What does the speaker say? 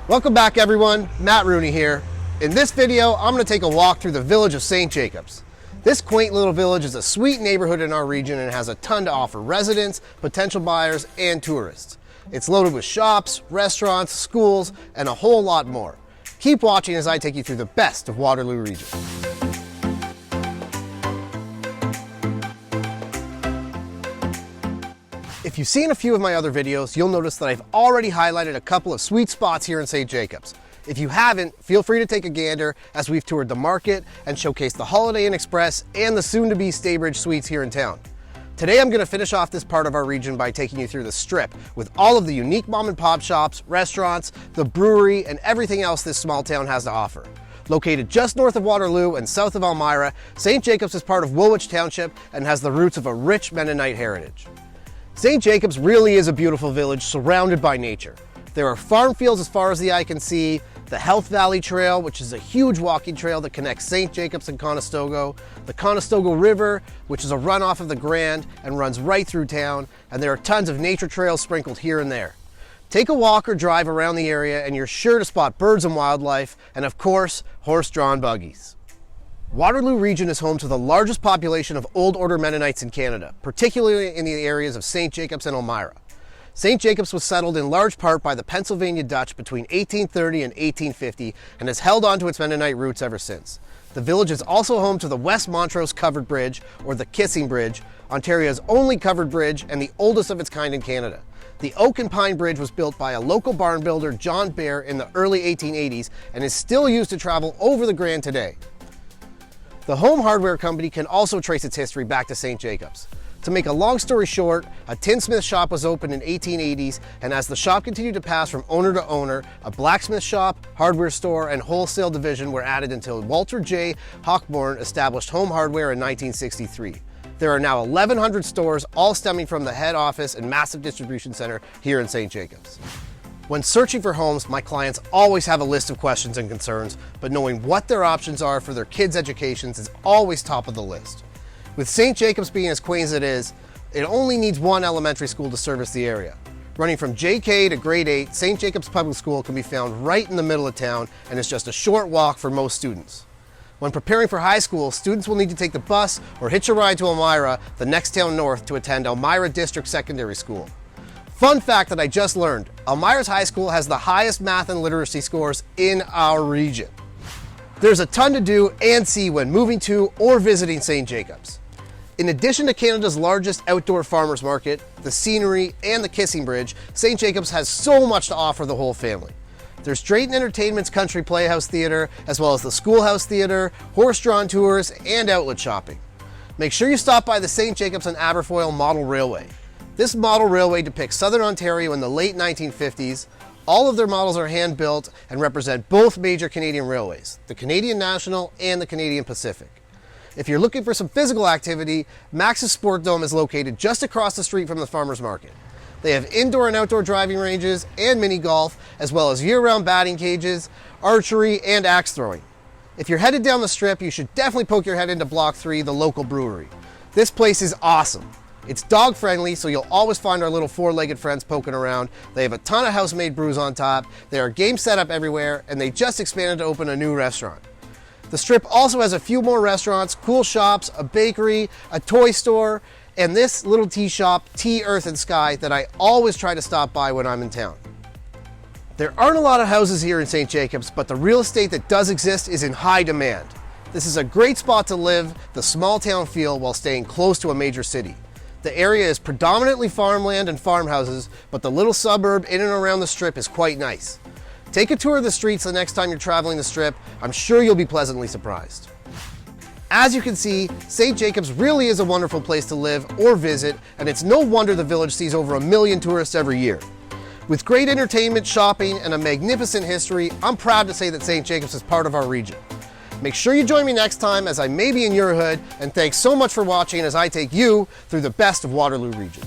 Welcome back everyone, Matt Rooney here. In this video, I'm going to take a walk through the village of St. Jacobs. This quaint little village is a sweet neighborhood in our region and has a ton to offer residents, potential buyers, and tourists. It's loaded with shops, restaurants, schools, and a whole lot more. Keep watching as I take you through the best of Waterloo region. If you've seen a few of my other videos, you'll notice that I've already highlighted a couple of sweet spots here in St. Jacobs. If you haven't, feel free to take a gander as we've toured the market and showcased the Holiday Inn Express and the soon-to-be Staybridge Suites here in town. Today I'm going to finish off this part of our region by taking you through the Strip with all of the unique mom and pop shops, restaurants, the brewery, and everything else this small town has to offer. Located just north of Waterloo and south of Elmira, St. Jacobs is part of Woolwich township and has the roots of a rich Mennonite heritage. St. Jacobs really is a beautiful village surrounded by nature. There are farm fields as far as the eye can see, the Health Valley Trail, which is a huge walking trail that connects St. Jacobs and Conestoga, the Conestoga River, which is a runoff of the Grand and runs right through town, and there are tons of nature trails sprinkled here and there. Take a walk or drive around the area and you're sure to spot birds and wildlife, and of course, horse-drawn buggies. Waterloo region is home to the largest population of Old Order Mennonites in Canada, particularly in the areas of St. Jacobs and Elmira. St. Jacobs was settled in large part by the Pennsylvania Dutch between 1830 and 1850 and has held on to its Mennonite roots ever since. The village is also home to the West Montrose Covered Bridge, or the Kissing Bridge, Ontario's only covered bridge and the oldest of its kind in Canada. The Oak and Pine Bridge was built by a local barn builder, John Bear, in the early 1880s and is still used to travel over the Grand today. The Home Hardware Company can also trace its history back to St. Jacobs. To make a long story short, a tinsmith shop was opened in 1880s, and as the shop continued to pass from owner to owner, a blacksmith shop, hardware store, and wholesale division were added until Walter J. Hochborn established Home Hardware in 1963. There are now 1,100 stores, all stemming from the head office and massive distribution center here in St. Jacobs. When searching for homes, my clients always have a list of questions and concerns, but knowing what their options are for their kids' educations is always top of the list. With St. Jacobs being as quaint as it is, it only needs one elementary school to service the area. Running from JK to grade 8, St. Jacobs Public School can be found right in the middle of town and is just a short walk for most students. When preparing for high school, students will need to take the bus or hitch a ride to Elmira, the next town north, to attend Elmira District Secondary School. Fun fact that I just learned, Elmira's high school has the highest math and literacy scores in our region. There's a ton to do and see when moving to or visiting St. Jacobs. In addition to Canada's largest outdoor farmers market, the scenery, and the Kissing Bridge, St. Jacobs has so much to offer the whole family. There's Drayton Entertainment's Country Playhouse Theatre, as well as the Schoolhouse Theatre, horse-drawn tours, and outlet shopping. Make sure you stop by the St. Jacobs and Foyle Model Railway. This model railway depicts Southern Ontario in the late 1950s. All of their models are hand-built and represent both major Canadian railways, the Canadian National and the Canadian Pacific. If you're looking for some physical activity, Max's Sport Dome is located just across the street from the farmers market. They have indoor and outdoor driving ranges and mini golf, as well as year-round batting cages, archery, and axe throwing. If you're headed down the Strip, you should definitely poke your head into Block 3, the local brewery. This place is awesome. It's dog friendly, so you'll always find our little four-legged friends poking around. They have a ton of house-made brews on tap. There are games set up everywhere, and they just expanded to open a new restaurant. The Strip also has a few more restaurants, cool shops, a bakery, a toy store, and this little tea shop, Tea, Earth and Sky, that I always try to stop by when I'm in town. There aren't a lot of houses here in St. Jacobs, but the real estate that does exist is in high demand. This is a great spot to live, the small town feel, while staying close to a major city. The area is predominantly farmland and farmhouses, but the little suburb in and around the Strip is quite nice. Take a tour of the streets the next time you're traveling the Strip. I'm sure you'll be pleasantly surprised. As you can see, St. Jacobs really is a wonderful place to live or visit, and it's no wonder the village sees over 1 million tourists every year. With great entertainment, shopping, and a magnificent history, I'm proud to say that St. Jacobs is part of our region. Make sure you join me next time as I may be in your hood, and thanks so much for watching as I take you through the best of Waterloo region.